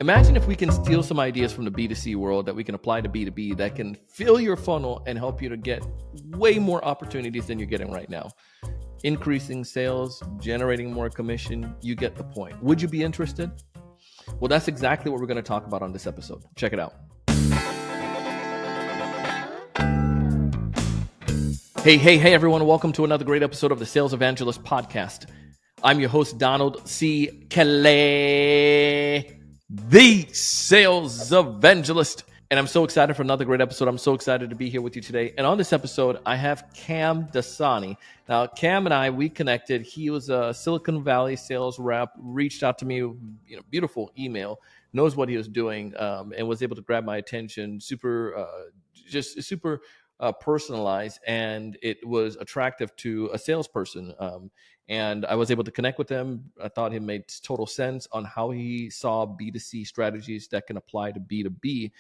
Imagine if we can steal some ideas from the B2C world that we can apply to B2B that can fill your funnel and help you to get way more opportunities than you're getting right now. Increasing sales, generating more commission, you get the point. Would you be interested? Well, that's exactly what we're going to talk about on this episode. Check it out. Hey, everyone. Welcome to another great episode of the Sales Evangelist Podcast. I'm your host, Donald C. Kelly, the Sales Evangelist. And I'm so excited for another great episode. I'm so excited to be here with you today. And on this episode, I have Kam Dasani. Now, Kam and I, we connected. He was a Silicon Valley sales rep, reached out to me, beautiful email, knows what he was doing, and was able to grab my attention. Super personalized, and it was attractive to a salesperson. And I was able to connect with him. I thought he made total sense on how he saw B2C strategies that can apply to B2B.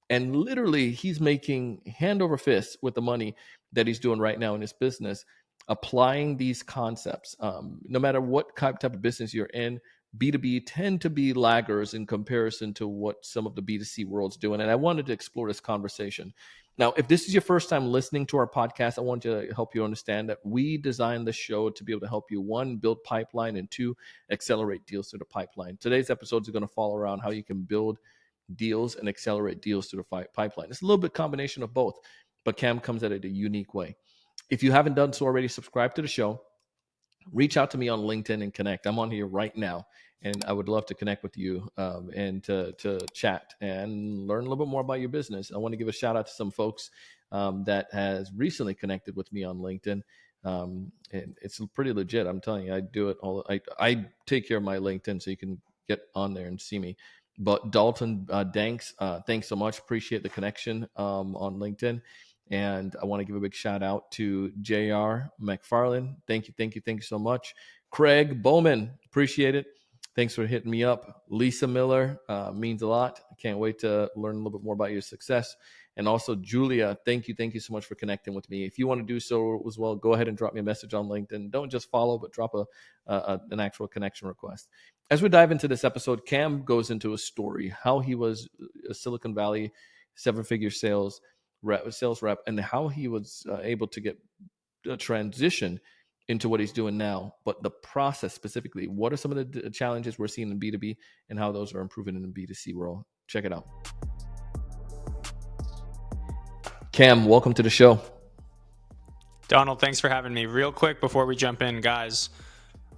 And literally, he's making hand over fist with the money that he's doing right now in his business, applying these concepts. No matter what type of business you're in, B2B tend to be laggers in comparison to what some of the B2C world's doing. And I wanted to explore this conversation. Now, if this is your first time listening to our podcast, I want to help you understand that we designed the show to be able to help you, one, build pipeline, and two, accelerate deals through the pipeline. Today's episodes are going to fall around how you can build deals and accelerate deals through the pipeline. It's a little bit combination of both, but Kam comes at it a unique way. If you haven't done so already, subscribe to the show. Reach out to me on LinkedIn and connect. I'm on here right now, and I would love to connect with you and to chat and learn a little bit more about your business. I want to give a shout out to some folks that has recently connected with me on LinkedIn. And it's pretty legit. I'm telling you, I do it all. I take care of my LinkedIn so you can get on there and see me. But Dalton Danks, thanks so much. Appreciate the connection on LinkedIn. And I want to give a big shout out to JR McFarland. Thank you so much. Craig Bowman, appreciate it. Thanks for hitting me up. Lisa Miller, means a lot. I can't wait to learn a little bit more about your success. And also Julia, thank you so much for connecting with me. If you want to do so as well, go ahead and drop me a message on LinkedIn. Don't just follow, but drop an actual connection request. As we dive into this episode, Kam goes into a story, how he was a Silicon Valley seven-figure sales rep, and how he was able to get a transition into what he's doing now. But the process specifically, what are some of the challenges we're seeing in B2B and how those are improving in the B2C world? Check it out. Kam, welcome to the show. Donald, thanks for having me. Real quick before we jump in, guys,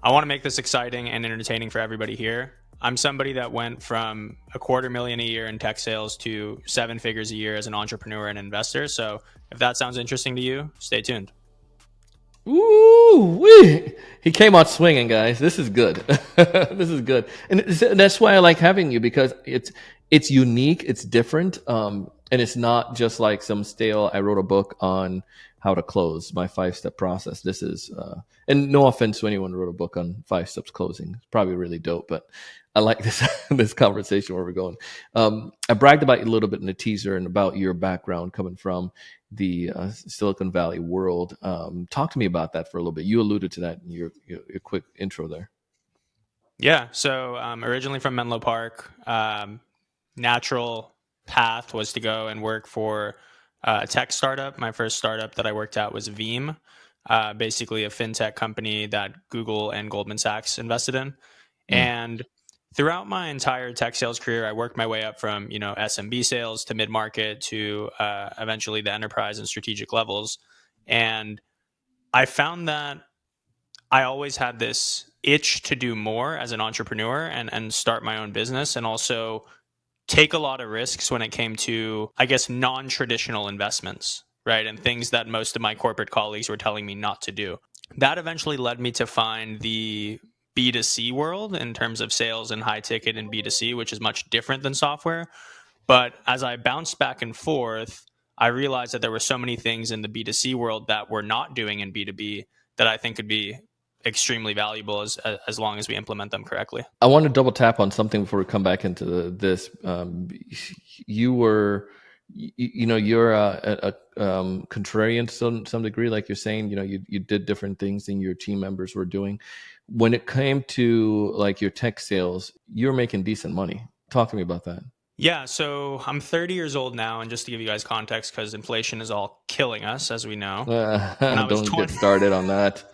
I want to make this exciting and entertaining for everybody here. I'm somebody that went from $250,000 a year in tech sales to 7 figures a year as an entrepreneur and investor. So if that sounds interesting to you, stay tuned. Ooh, he came out swinging, guys. This is good. This is good. And that's why I like having you, because it's unique, it's different. And it's not just like some stale, I wrote a book on how to close, my 5-step process. This is, and no offense to anyone who wrote a book on 5 steps closing. It's probably really dope, but I like this conversation where we're going. I bragged about you a little bit in the teaser and about your background coming from the Silicon Valley world. Talk to me about that for a little bit. You alluded to that in your quick intro there. Yeah. So originally from Menlo Park, natural path was to go and work for a tech startup. My first startup that I worked at was Veeam, basically a fintech company that Google and Goldman Sachs invested in. And throughout my entire tech sales career, I worked my way up from, SMB sales to mid-market to eventually the enterprise and strategic levels. And I found that I always had this itch to do more as an entrepreneur and start my own business, and also take a lot of risks when it came to, I guess, non-traditional investments, right? And things that most of my corporate colleagues were telling me not to do. That eventually led me to find the B2C world in terms of sales and high ticket and B2C, which is much different than software. But as I bounced back and forth, I realized that there were so many things in the B2C world that we're not doing in B2B that I think could be extremely valuable as long as we implement them correctly. I want to double tap on something before we come back into this. You were, you're a contrarian to some degree, like you're saying. You did different things than your team members were doing. When it came to like your tech sales, you're making decent money. Talk to me about that. Yeah, so I'm 30 years old now, and just to give you guys context, because inflation is all killing us, as we know. When I was Don't get 20, started on that.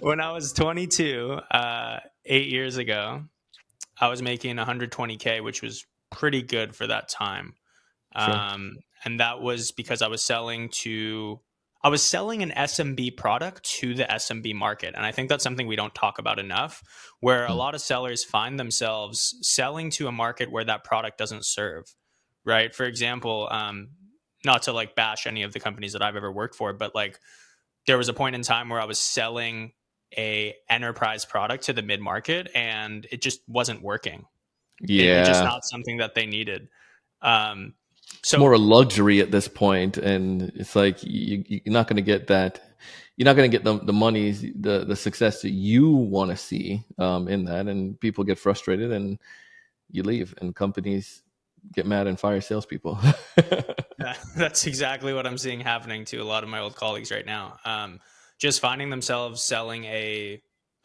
when I was 22, 8 years ago, I was making 120K, which was pretty good for that time. Sure. And that was because I was selling an SMB product to the SMB market. And I think that's something we don't talk about enough, where a Mm. lot of sellers find themselves selling to a market where that product doesn't serve, right? For example, not to like bash any of the companies that I've ever worked for, but like there was a point in time where I was selling a enterprise product to the mid market and it just wasn't working. It was just Yeah. not something that they needed. Um, It's more so a luxury at this point, and it's like you're not going to get that. You're not going to get the money, the success that you want to see in that, and people get frustrated, and you leave, and companies get mad and fire salespeople. that's exactly what I'm seeing happening to a lot of my old colleagues right now. Just finding themselves selling a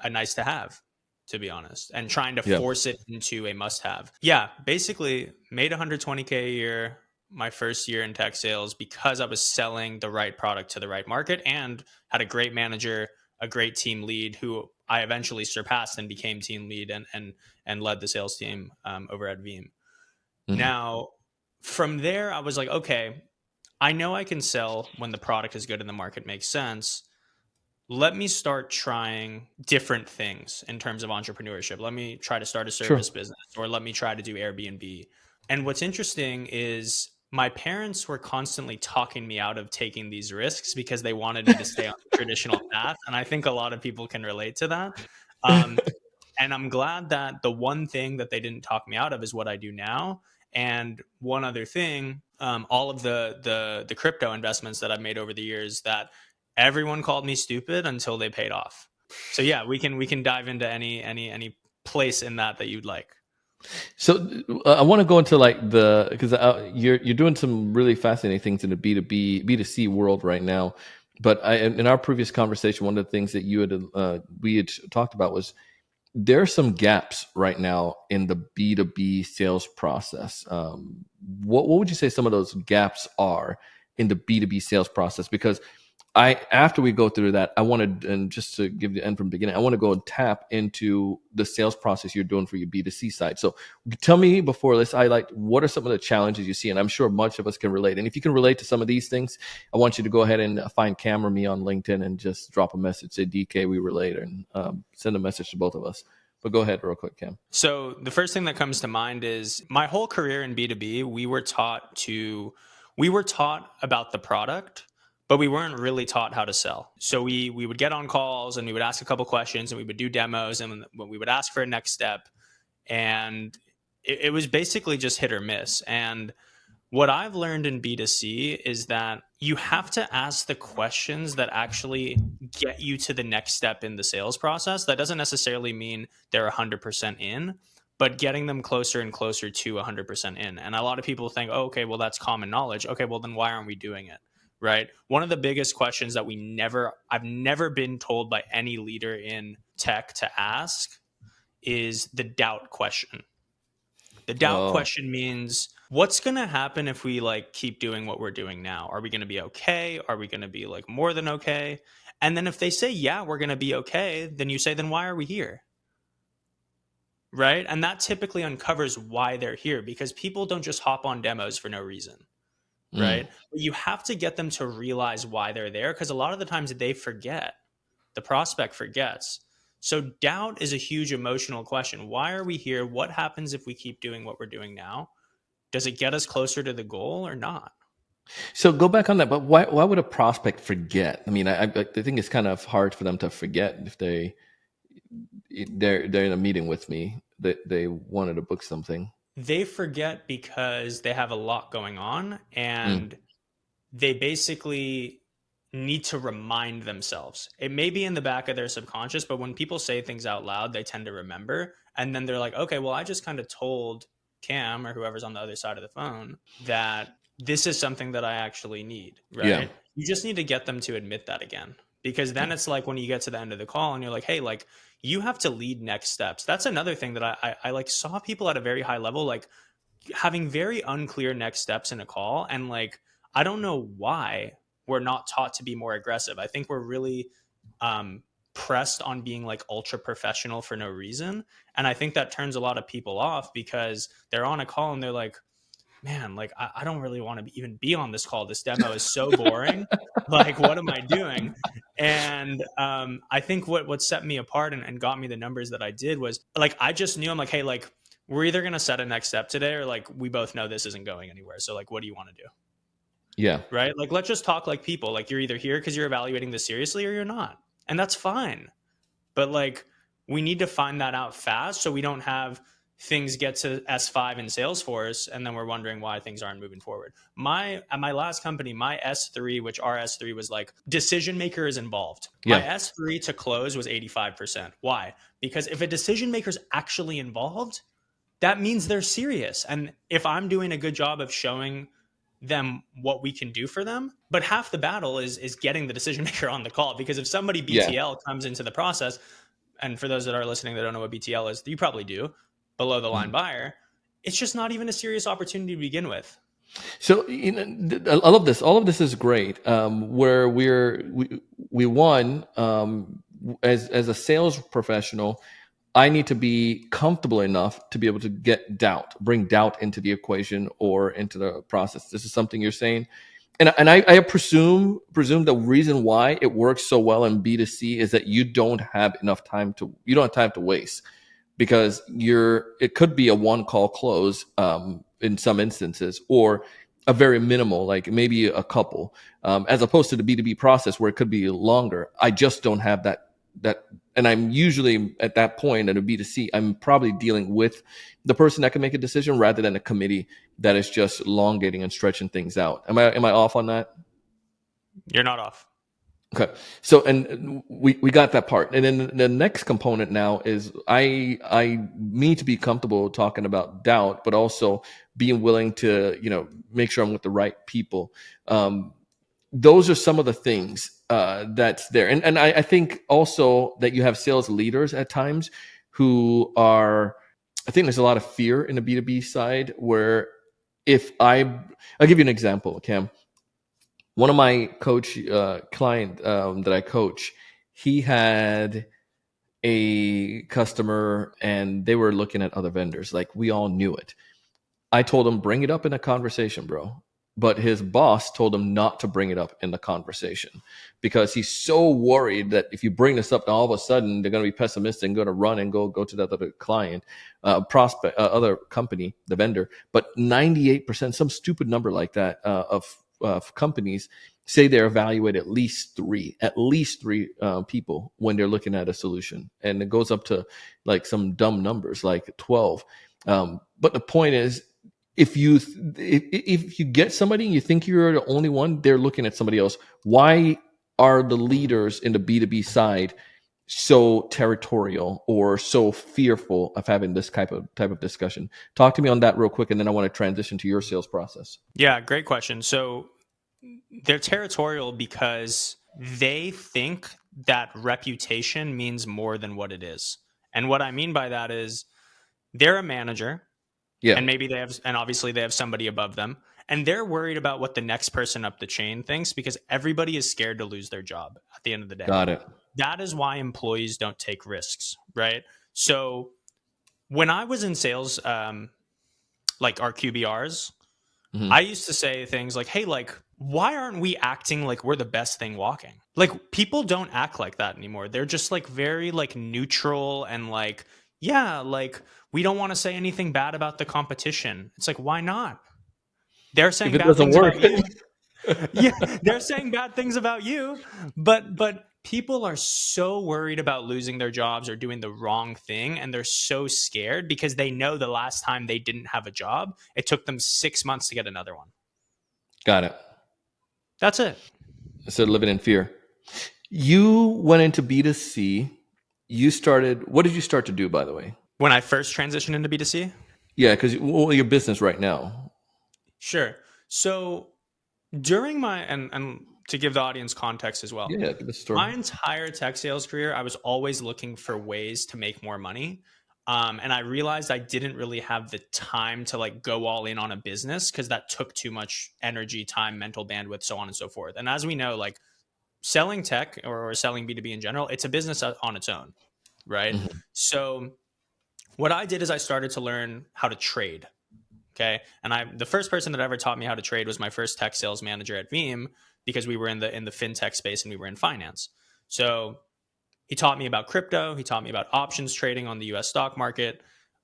nice to have, to be honest, and trying to Yeah. force it into a must have. Yeah, basically made 120K a year my first year in tech sales because I was selling the right product to the right market and had a great manager, a great team lead who I eventually surpassed and became team lead and led the sales team over at Veeam. Mhm. Now, from there, I was like, okay, I know I can sell when the product is good and the market makes sense. Let me start trying different things in terms of entrepreneurship. Let me try to start a Sure. service business or let me try to do Airbnb. And what's interesting is my parents were constantly talking me out of taking these risks because they wanted me to stay on the traditional path. And I think a lot of people can relate to that. Um, and I'm glad that the one thing that they didn't talk me out of is what I do now. And one other thing, all of the crypto investments that I've made over the years, that everyone called me stupid until they paid off. So yeah, we can dive into any place in that you'd like. So I want to go into like the because you're doing some really fascinating things in the B2B B2C world right now. But in our previous conversation, one of the things that you had we had talked about was there are some gaps right now in the B2B sales process. What would you say some of those gaps are in the B2B sales process? Because after we go through that, I wanted, and just to give the end from the beginning, I want to go and tap into the sales process you're doing for your B2C side. So tell me before this, what are some of the challenges you see? And I'm sure much of us can relate. And if you can relate to some of these things, I want you to go ahead and find Cam or me on LinkedIn and just drop a message, say DK, we relate, and send a message to both of us. But go ahead real quick, Cam. So the first thing that comes to mind is my whole career in B2B, we were taught about the product, but we weren't really taught how to sell. So we would get on calls and we would ask a couple questions and we would do demos and when we would ask for a next step. And it was basically just hit or miss. And what I've learned in B2C is that you have to ask the questions that actually get you to the next step in the sales process. That doesn't necessarily mean they're 100% in, but getting them closer and closer to 100% in. And a lot of people think, oh, okay, well, that's common knowledge. Okay, well, then why aren't we doing it? Right. One of the biggest questions that I've never been told by any leader in tech to ask is the doubt question. The doubt Oh, question means what's going to happen if we like keep doing what we're doing now? Are we going to be okay? Are we going to be like more than okay? And then if they say, yeah, we're going to be okay, then you say, then why are we here? Right. And that typically uncovers why they're here because people don't just hop on demos for no reason. mm. Right. But you have to get them to realize why they're there because a lot of the times they forget, the prospect forgets. So doubt is a huge emotional question. Why are we here? What happens if we keep doing what we're doing now? Does it get us closer to the goal or not? So go back on that. But why would a prospect forget? I mean, I think it's kind of hard for them to forget if they're in a meeting with me that they wanted to book something. They forget because they have a lot going on Mm. and they basically need to remind themselves. It may be in the back of their subconscious, but when people say things out loud, they tend to remember. And then they're like, okay, well, I just kind of told Cam or whoever's on the other side of the phone that this is something that I actually need, Yeah. right? You just need to get them to admit that again. because then it's like when you get to the end of the call and you're like, hey, like you have to lead next steps. That's another thing that I like saw people at a very high level, like having very unclear next steps in a call. And like, I don't know why we're not taught to be more aggressive. I think we're really um, pressed on being like ultra professional for no reason. And I think that turns a lot of people off because they're on a call and they're like, man, like I don't really want to even be on this call. This demo is so boring. Like, what am I doing? And I think what set me apart and got me the numbers that I did was like I just knew I'm like, hey, like we're either gonna set a next step today or like we both know this isn't going anywhere. So like, what do you want to do? Yeah. Right? Like, let's just talk like people. Like, you're either here because you're evaluating this seriously or you're not, and that's fine. But like we need to find that out fast so we don't have things get to S5 in Salesforce and then we're wondering why things aren't moving forward. At my last company, my S3, which our S3 was like decision maker is involved. My Yeah. S3 to close was 85%. Why? Because if a decision maker is actually involved, that means they're serious. And if I'm doing a good job of showing them what we can do for them, but half the battle is getting the decision maker on the call, because if somebody Yeah. BTL comes into the process, and for those that are listening that don't know what BTL is, you probably do, below the line Mhm. buyer, it's just not even a serious opportunity to begin with. So I love this. All of this is great. Where we won as a sales professional. I need to be comfortable enough to be able to bring doubt into the equation or into the process. This is something you're saying, and I presume the reason why it works so well in B2C is that you don't have time to waste, because it could be a one call close in some instances, or a very minimal, like maybe a couple, as opposed to the B2B process where it could be longer. I just don't have that. And I'm usually at that point at a B2C, I'm probably dealing with the person that can make a decision rather than a committee that is just elongating and stretching things out. Am I off on that? You're not off. Okay. So, and we got that part. And then the next component now is I need to be comfortable talking about doubt, but also being willing to, make sure I'm with the right people. Those are some of the things that's there. And I think also that you have sales leaders at times who I think there's a lot of fear in the B2B side where I'll give you an example, Cam. One of my client that I coach, he had a customer and they were looking at other vendors. Like, we all knew it. I told him, bring it up in a conversation, bro. But his boss told him not to bring it up in the conversation because he's so worried that if you bring this up, all of a sudden they're going to be pessimistic and going to run and go to that other client, prospect, other company, the vendor. But 98%, some stupid number like that, of companies say they evaluate at least three people when they're looking at a solution, and it goes up to like some dumb numbers like 12. But the point is, if you get somebody and you think you're the only one, they're looking at somebody else. Why are the leaders in the B2B side so territorial or so fearful of having this type of discussion? Talk to me on that real quick, and then I want to transition to your sales process. Yeah, great question. So they're territorial because they think that reputation means more than what it is. And what I mean by that is they're a manager, Yeah, and maybe and obviously they have somebody above them, and they're worried about what the next person up the chain thinks because everybody is scared to lose their job at the end of the day. got it. That is why employees don't take risks, right? So when I was in sales, like our QBRs, Hmm. I used to say things like, hey, like, why aren't we acting like we're the best thing walking? Like, people don't act like that anymore. They're just like very like neutral and like, yeah, like we don't want to say anything bad about the competition. It's like, why not? They're If saying it bad doesn't things work, about you. Yeah, they're saying bad things about you, but people are so worried about losing their jobs or doing the wrong thing, and they're so scared because they know the last time they didn't have a job, it took them 6 months to get another one. got it. That's it. So living in fear. You went into B2C. What did you start to do, by the way? When I first transitioned into B2C? Yeah, because your business right now. Sure. So during my and to give the audience context as well. Yeah, give us a story. My entire tech sales career, I was always looking for ways to make more money. And I realized I didn't really have the time to like go all in on a business because that took too much energy, time, mental bandwidth, so on and so forth. And as we know, like selling tech or selling B2B in general, it's a business on its own, right? Mm-hmm. So what I did is I started to learn how to trade. Okay. And the first person that ever taught me how to trade was my first tech sales manager at Veeam, because we were in the fintech space and we were in finance. So he taught me about crypto. He taught me about options trading on the US stock market.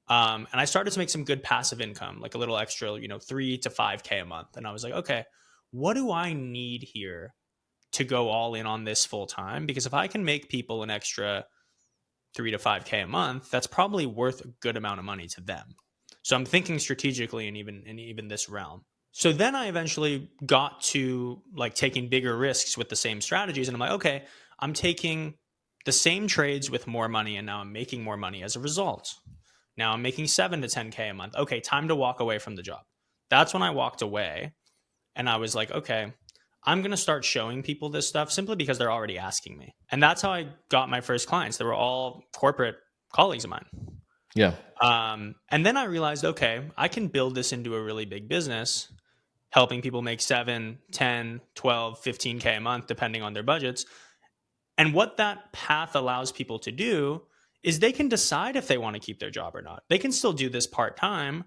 And I started to make some good passive income, like a little extra, 3 to 5K a month. And I was like, okay, what do I need here to go all in on this full time? Because if I can make people an extra 3 to 5K a month, that's probably worth a good amount of money to them. So I'm thinking strategically in even this realm. So then I eventually got to like taking bigger risks with the same strategies. And I'm like, okay, I'm taking the same trades with more money, and now I'm making more money as a result. Now I'm making 7 to 10K a month. Okay, time to walk away from the job. That's when I walked away and I was like, okay, I'm going to start showing people this stuff simply because they're already asking me. And that's how I got my first clients. They were all corporate colleagues of mine. Yeah. And then I realized, okay, I can build this into a really big business, helping people make 7, 10, 12, 15K a month, depending on their budgets. And what that path allows people to do is they can decide if they want to keep their job or not. They can still do this part-time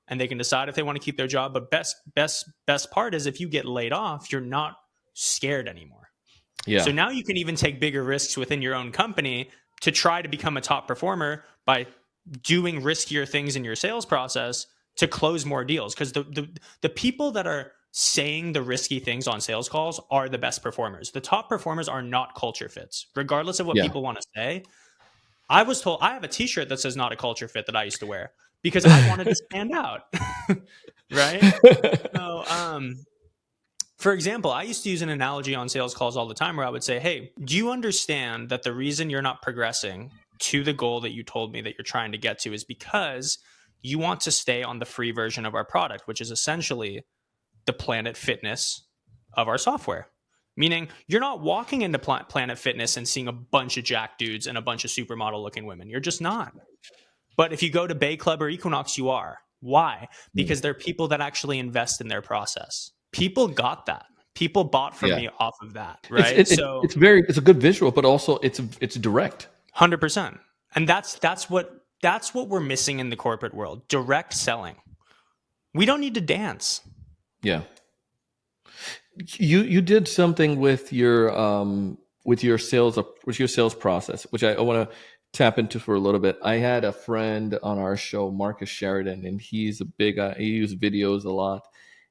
and they can decide if they want to keep their job. But best part is if you get laid off, you're not scared anymore. Yeah. So now you can even take bigger risks within your own company to try to become a top performer by doing riskier things in your sales process to close more deals. Because the people that are saying the risky things on sales calls are the best performers. The top performers are not culture fits, regardless of what people want to say. I was told, I have a t-shirt that says not a culture fit that I used to wear because I wanted to stand out. Right? So, for example, I used to use an analogy on sales calls all the time where I would say, hey, do you understand that the reason you're not progressing to the goal that you told me that you're trying to get to is because you want to stay on the free version of our product, which is essentially the Planet Fitness of our software. Meaning you're not walking into Planet Fitness and seeing a bunch of jack dudes and a bunch of supermodel looking women. You're just not. But if you go to Bay Club or Equinox, you are. Why? Because they're people that actually invest in their process. People got that. People bought from me off of that, right? It's a good visual, but also it's direct. 100%. And that's what we're missing in the corporate world. Direct selling. We don't need to dance. Yeah. You did something with your sales process, which I want to tap into for a little bit. I had a friend on our show, Marcus Sheridan, and he's a big he uses videos a lot,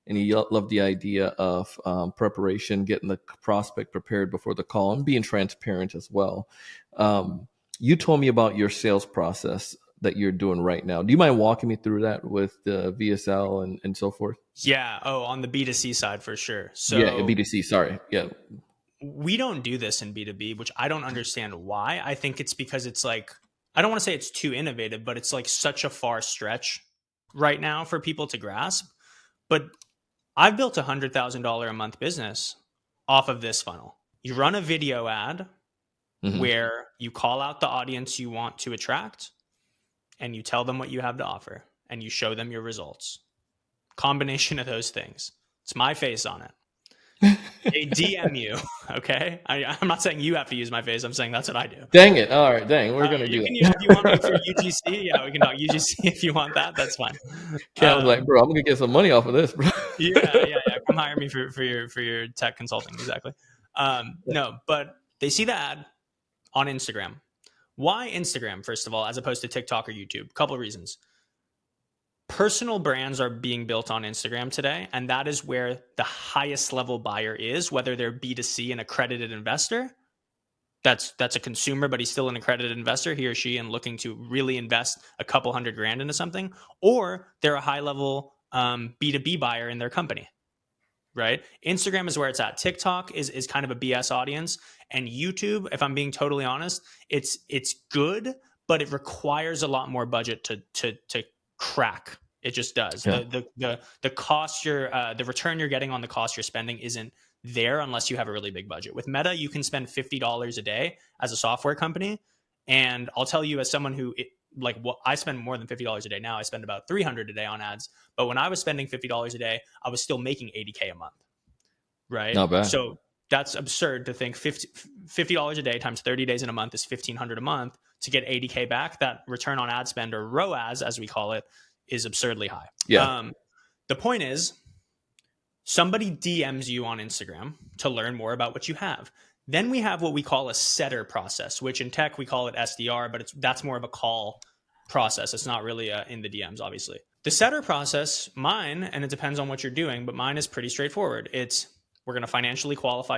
and he loved the idea of preparation, getting the prospect prepared before the call, and being transparent as well. You told me about your sales process that you're doing right now. Do you mind walking me through that with the VSL and so forth? Yeah. Oh, on the B2C side for sure. So yeah, B2C. Sorry. Yeah. We don't do this in B2B, which I don't understand why. I think it's because it's like, I don't want to say it's too innovative, but it's like such a far stretch right now for people to grasp. But I've built $100,000 a month business off of this funnel. You run a video ad where you call out the audience you want to attract and you tell them what you have to offer and you show them your results. Combination of those things. It's my face on it. They DM you, okay? I'm not saying you have to use my face. I'm saying that's what I do. Dang it. All right, dang. We're going to do You that. can use it if you want me for UGC. Yeah, we can talk UGC if you want that. That's fine. Cam was like, bro, I'm going to get some money off of this, bro. Yeah. Come hire me for your tech consulting. Exactly. No, but they see the ad on Instagram. Why Instagram, first of all, as opposed to TikTok or YouTube? Couple of reasons. Personal brands are being built on Instagram today, and that is where the highest level buyer is, whether they're B2C, an accredited investor. That's a consumer, but he's still an accredited investor, he or she, and looking to really invest a couple $100,000 into something, or they're a high level B2B buyer in their company, right? Instagram is where it's at. TikTok is kind of a BS audience, and YouTube, if I'm being totally honest, it's good, but it requires a lot more budget to crack. It just does. Yeah. The cost the return you're getting on the cost you're spending isn't there unless you have a really big budget. With Meta, you can spend $50 a day as a software company. And I'll tell you, as someone who I spend more than $50 a day now. I spend about $300 a day on ads. But when I was spending $50 a day, I was still making $80K a month. Right. Not bad. So that's absurd to think $50 a day times 30 days in a month is $1,500 a month to get 80K back. That return on ad spend, or ROAS, as we call it, is absurdly high. Yeah. The point is, somebody DMs you on Instagram to learn more about what you have. Then we have what we call a setter process, which in tech we call it SDR, but that's more of a call process. It's not really in the DMs, obviously. The setter process, mine, and it depends on what you're doing, but mine is pretty straightforward. We're going to financially qualify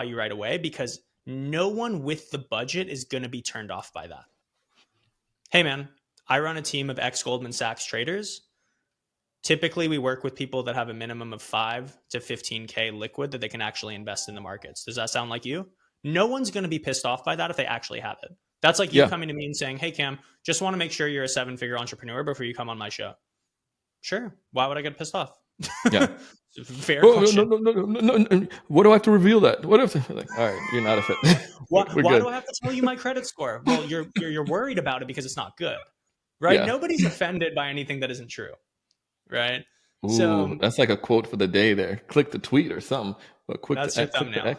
you right away, because no one with the budget is going to be turned off by that. Hey man, I run a team of ex-Goldman Sachs traders. Typically, we work with people that have a minimum of 5 to 15K liquid that they can actually invest in the markets. Does that sound like you? No one's going to be pissed off by that if they actually have it. That's like you coming to me and saying, hey, Cam, just want to make sure you're a 7-figure entrepreneur before you come on my show. Sure. Why would I get pissed off? Yeah. Fair question. No. What do I have to reveal that? What if all right, you're not a fit. Why do I have to tell you my credit score? Well, you're worried about it because it's not good, right? Yeah. Nobody's offended by anything that isn't true, right? Ooh, so that's like a quote for the day there. Click the tweet or something. But quick that's to your thumbnail.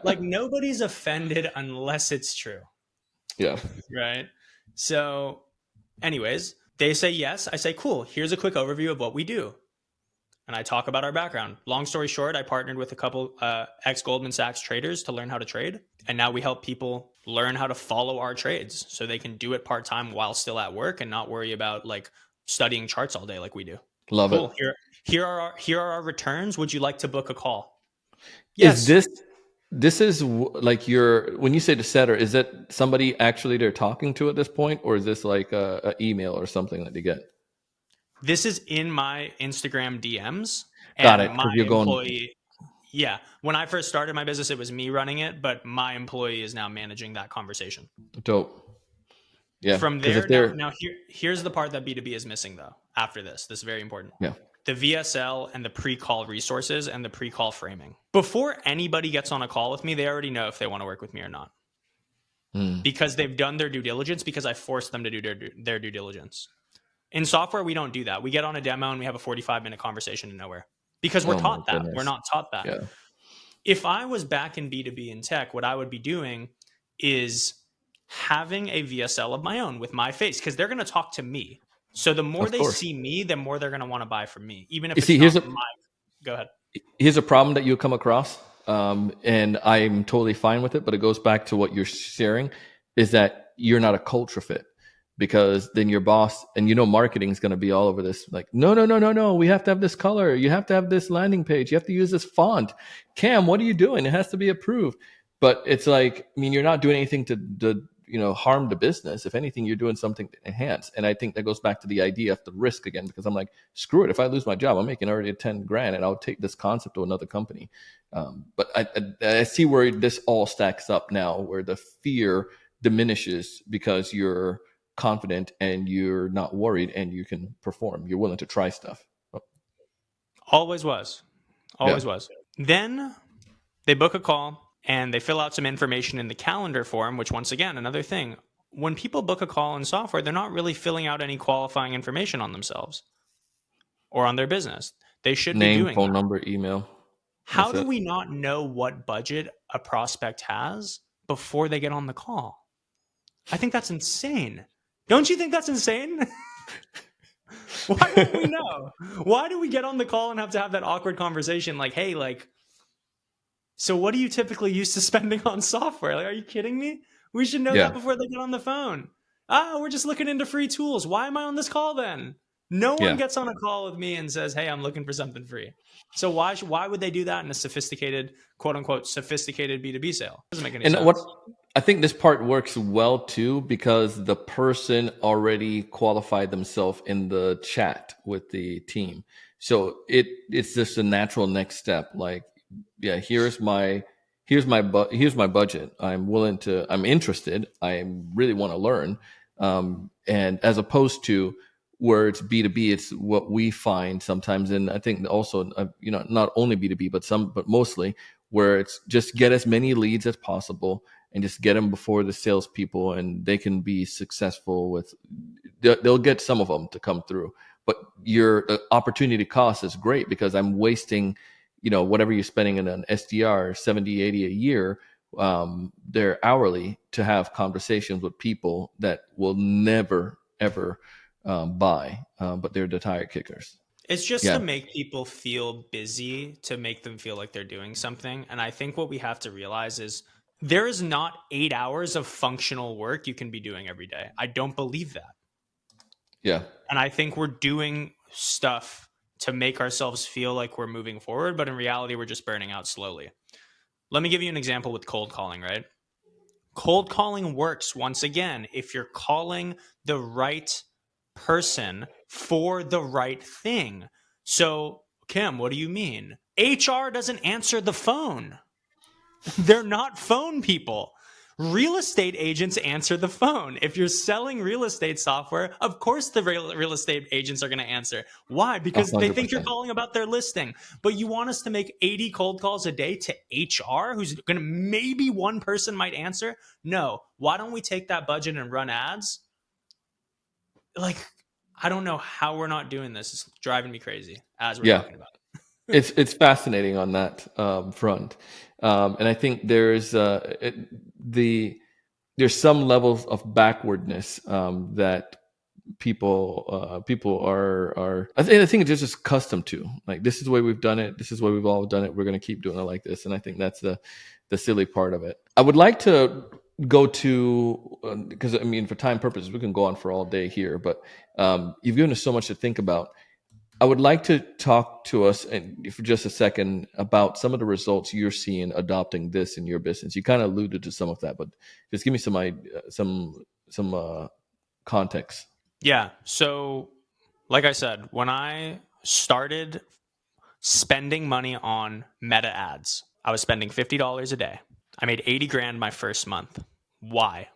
Like, nobody's offended unless it's true. Yeah. Right. So anyways, they say yes. I say, cool. Here's a quick overview of what we do. And I talk about our background. Long story short, I partnered with a couple ex-Goldman Sachs traders to learn how to trade. And now we help people learn how to follow our trades so they can do it part-time while still at work and not worry about like studying charts all day like we do. Love it. Here are our returns. Would you like to book a call? Yes. This is like when you say the setter, is that somebody actually they're talking to at this point, or is this like a email or something that they get? This is in my Instagram DMs. Got it. My employee, yeah. When I first started my business, it was me running it, but my employee is now managing that conversation. Dope. Yeah. From there, now here's the part that B2B is missing though. After this is very important. Yeah. The VSL and the pre-call resources and the pre-call framing. Before anybody gets on a call with me, they already know if they want to work with me or not. Because they've done their due diligence, because I forced them to do their due diligence. In software, we don't do that. We get on a demo and we have a 45-minute conversation to nowhere because we're taught that. We're not taught that. Yeah. If I was back in B2B in tech, what I would be doing is having a VSL of my own with my face, because they're going to talk to me. So the more they see me, the more they're going to want to buy from me, even if Go ahead. Here's a problem that you'll come across, and I'm totally fine with it, but it goes back to what you're sharing, is that you're not a culture fit. Because then your boss, and marketing is going to be all over this. Like, no. We have to have this color. You have to have this landing page. You have to use this font. Cam, what are you doing? It has to be approved. But it's like, you're not doing anything to harm the business. If anything, you're doing something to enhance. And I think that goes back to the idea of the risk again, because I'm like, screw it. If I lose my job, I'm making already $10,000 and I'll take this concept to another company. But I see where this all stacks up now, where the fear diminishes because you're confident and you're not worried and you can perform. You're willing to try stuff. Always was. Then they book a call and they fill out some information in the calendar form, which, once again, another thing, when people book a call in software, they're not really filling out any qualifying information on themselves or on their business. They should be doing phone that. Number, email. How do we not know what budget a prospect has before they get on the call? I think that's insane. Don't you think that's insane? Why don't we know? Why do we get on the call and have to have that awkward conversation? Like, hey, so what are you typically used to spending on software? Like, are you kidding me? We should know that before they get on the phone. We're just looking into free tools. Why am I on this call then? No one gets on a call with me and says, hey, I'm looking for something free. So why would they do that in a sophisticated, quote unquote, sophisticated B2B sale? Doesn't make any sense. I think this part works well too, because the person already qualified themselves in the chat with the team. So it's just a natural next step. Like, here's my budget. I'm interested. I really want to learn. And as opposed to, where it's B2B, it's what we find sometimes. And I think also, not only B2B, but mostly where it's just get as many leads as possible and just get them before the salespeople, and they can be successful with, they'll get some of them to come through. But the opportunity cost is great because I'm wasting, whatever you're spending in an SDR, 70, 80 a year, they're hourly to have conversations with people that will never, ever buy, but they're the tire kickers. It's just to Yeah. make people feel busy, to make them feel like they're doing something. And I think what we have to realize is there is not 8 hours of functional work you can be doing every day. I don't believe that. Yeah. And I think we're doing stuff to make ourselves feel like we're moving forward, but in reality, we're just burning out slowly. Let me give you an example with cold calling, right? Cold calling works, once again, if you're calling the right person for the right thing. So, Kim, what do you mean? HR doesn't answer the phone. They're not phone people. Real estate agents answer the phone. If you're selling real estate software, of course the real estate agents are going to answer. Why? Because they think you're 100%. calling about their listing. But you want us to make 80 cold calls a day to HR, who's going to, maybe one person might answer? No. Why don't we take that budget and run ads? Like, I don't know how we're not doing this. It's driving me crazy as we're Yeah. talking about it. It's fascinating on that front. And I think there's some levels of backwardness that people are I think it's just accustomed to. Like, this is the way we've done it. This is the way we've all done it. We're going to keep doing it like this. And I think that's the silly part of it. I would like to go to, because for time purposes, we can go on for all day here, but you've given us so much to think about. I would like to talk to us for just a second about some of the results you're seeing adopting this in your business. You kind of alluded to some of that, but just give me some context. Yeah. So, like I said, when I started spending money on meta ads, I was spending $50 a day. I made 80 grand my first month. Why?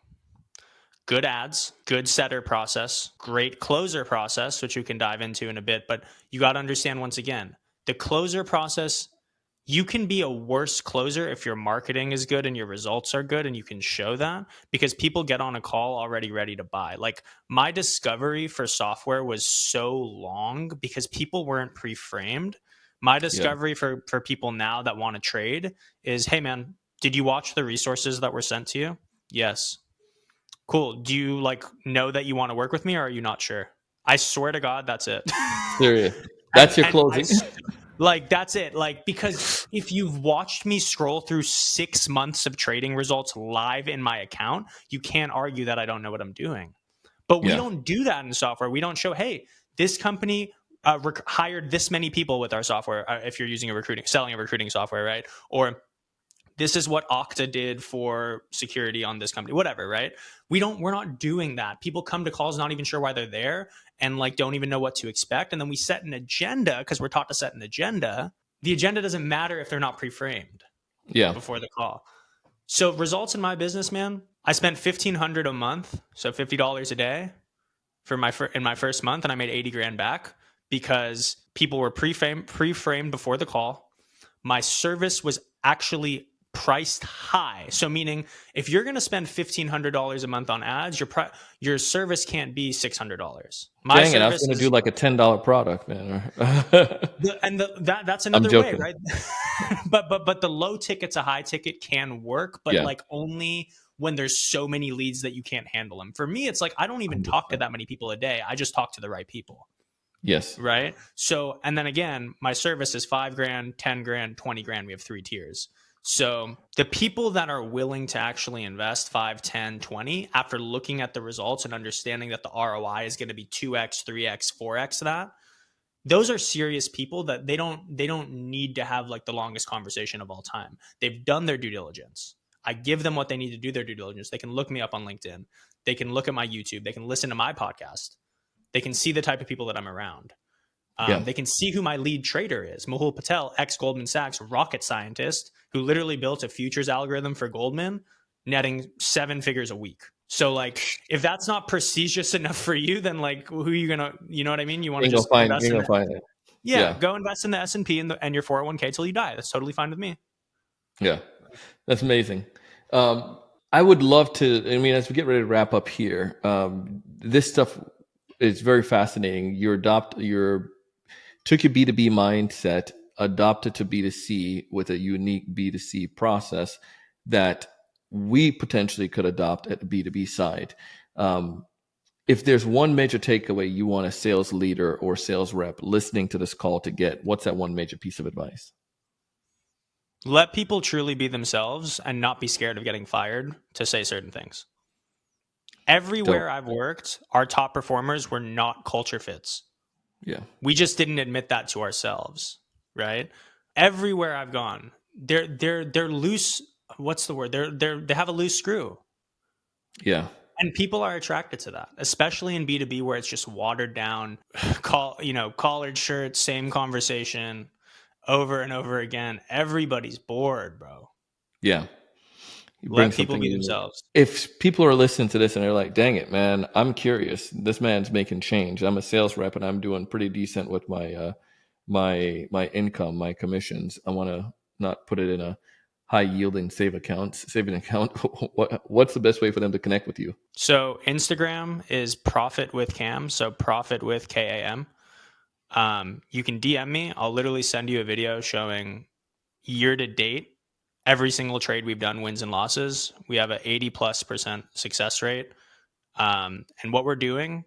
Good ads, good setter process, great closer process, which we can dive into in a bit. But you got to understand, once again, the closer process, you can be a worse closer if your marketing is good and your results are good and you can show that, because people get on a call already ready to buy. Like, my discovery for software was so long because people weren't pre-framed. My Yeah. discovery for people now that want to trade is, hey man, did you watch the resources that were sent to you? Yes. Cool. Do you know that you want to work with me, or are you not sure? I swear to God, that's it. Serious. and That's your and closing. that's it. Because if you've watched me scroll through 6 months of trading results live in my account, you can't argue that I don't know what I'm doing. But we Yeah. don't do that in software. We don't show, hey, this company hired this many people with our software. If you're selling a recruiting software, right? Or this is what Okta did for security on this company, whatever, right? We're not doing that. People come to calls not even sure why they're there and don't even know what to expect. And then we set an agenda because we're taught to set an agenda. The agenda doesn't matter if they're not pre-framed Yeah. before the call. So results in my business, man, I spent $1,500 a month, so $50 a day in my first month, and I made 80 grand back because people were pre-framed before the call. My service was actually priced high. So meaning, if you're going to spend $1,500 a month on ads, your service can't be $600. My Dang it! I was service going to do is, like a $10 product, man. that's I'm another way, joking. right? but the low ticket to high ticket can work, but Yeah. only when there's so many leads that you can't handle them. For me, it's I don't even talk to 100%. that many people a day. I just talk to the right people. Yes. Right. So, and then again, my service is 5 grand, 10 grand, 20 grand. We have 3 tiers. So the people that are willing to actually invest 5, 10, 20 after looking at the results and understanding that the ROI is going to be 2x, 3x, 4x that, those are serious people that they don't need to have the longest conversation of all time. They've done their due diligence. I give them what they need to do their due diligence. They can look me up on LinkedIn. They can look at my YouTube. They can listen to my podcast. They can see the type of people that I'm around. Yeah. They can see who my lead trader is. Mehul Patel, ex-Goldman Sachs rocket scientist who literally built a futures algorithm for Goldman, netting 7 figures a week. So like, if that's not prestigious enough for you, then like, who are you gonna, you know what I mean? You want to Ain't gonna just find, invest ain't in gonna it. find it. Yeah, Yeah. go invest in the S&P and your 401k till you die. That's totally fine with me. Yeah. That's amazing. Um, I would love to, I mean, as we get ready to wrap up here, this stuff is very fascinating. Took your B2B mindset, adopted to B2C with a unique B2C process that we potentially could adopt at the B2B side. Um, if there's one major takeaway you want a sales leader or sales rep listening to this call to get, what's that one major piece of advice? Let people truly be themselves and not be scared of getting fired to say certain things. Dope. Everywhere I've worked, our top performers were not culture fits. Yeah. We just didn't admit that to ourselves, right? Everywhere I've gone, they're loose. What's the word? They have a loose screw. Yeah. And people are attracted to that, especially in B2B where it's just watered down, collared shirts, same conversation over and over again. Everybody's bored, bro. Yeah. You bring Let people something be unique. themselves. If people are listening to this and they're like, dang it, man, I'm curious. This man's making change. I'm a sales rep and I'm doing pretty decent with my income, my commissions. I want to not put it in a high yielding saving account. What's the best way for them to connect with you? So Instagram is profit with Kam. So profit with KAM. You can DM me. I'll literally send you a video showing year to date every single trade we've done, wins and losses. We have an 80+% success rate. And what we're doing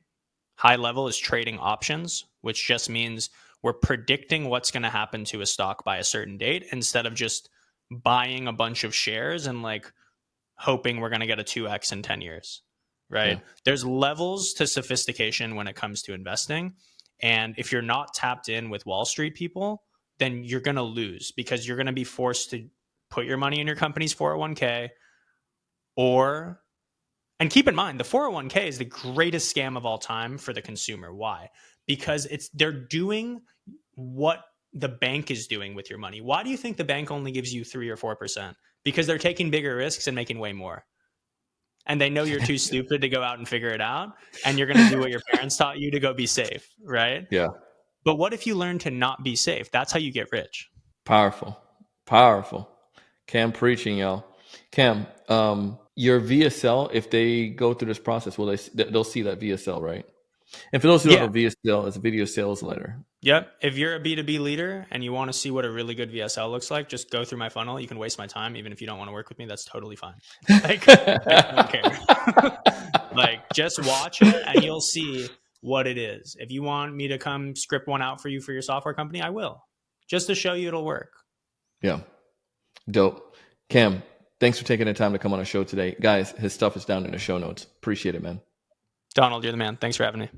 high level is trading options, which just means we're predicting what's going to happen to a stock by a certain date instead of just buying a bunch of shares and like hoping we're going to get a 2x in 10 years, Yeah. right? There's levels to sophistication when it comes to investing. And if you're not tapped in with Wall Street people, then you're going to lose because you're going to be forced to put your money in your company's 401k or, and keep in mind, the 401k is the greatest scam of all time for the consumer. Why? Because they're doing what the bank is doing with your money. Why do you think the bank only gives you 3 or 4%? Because they're taking bigger risks and making way more. And they know you're too stupid to go out and figure it out. And you're going to do what your parents taught you to go be safe, right? Yeah. But what if you learn to not be safe? That's how you get rich. Powerful. Powerful. Cam preaching, y'all. Cam, your VSL, if they go through this process, they'll see that VSL, right? And for those who don't Yeah. know, VSL is a video sales letter. Yep. If you're a B2B leader and you want to see what a really good VSL looks like, just go through my funnel. You can waste my time. Even if you don't want to work with me, that's totally fine. Like, I don't care. Like, just watch it and you'll see what it is. If you want me to come script one out for you for your software company, I will, just to show you it'll work. Yeah. Dope. Cam, thanks for taking the time to come on our show today. Guys, his stuff is down in the show notes. Appreciate it, man. Donald, you're the man. Thanks for having me.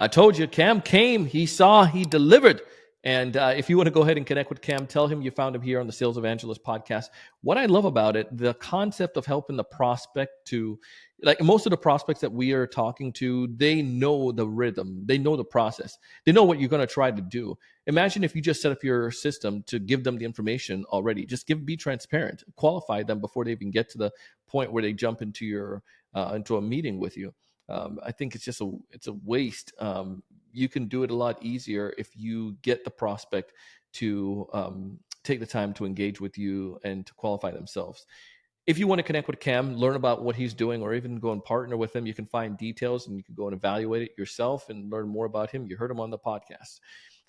I told you, Cam came, he saw, he delivered. And if you want to go ahead and connect with Cam, tell him you found him here on the Sales Evangelist podcast. What I love about it, the concept of helping the prospect to, like most of the prospects that we are talking to, they know the rhythm, they know the process, they know what you're going to try to do. Imagine if you just set up your system to give them the information already. Just be transparent, qualify them before they even get to the point where they jump into into a meeting with you. I think it's a waste. You can do it a lot easier if you get the prospect to take the time to engage with you and to qualify themselves. If you want to connect with Cam, learn about what he's doing, or even go and partner with him, you can find details and you can go and evaluate it yourself and learn more about him. You heard him on the podcast.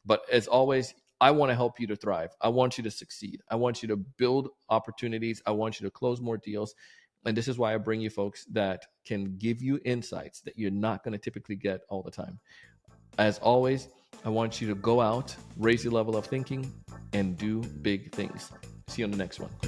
But as always, I want to help you to thrive. I want you to succeed. I want you to build opportunities. I want you to close more deals. And this is why I bring you folks that can give you insights that you're not going to typically get all the time. As always, I want you to go out, raise your level of thinking, and do big things. See you on the next one.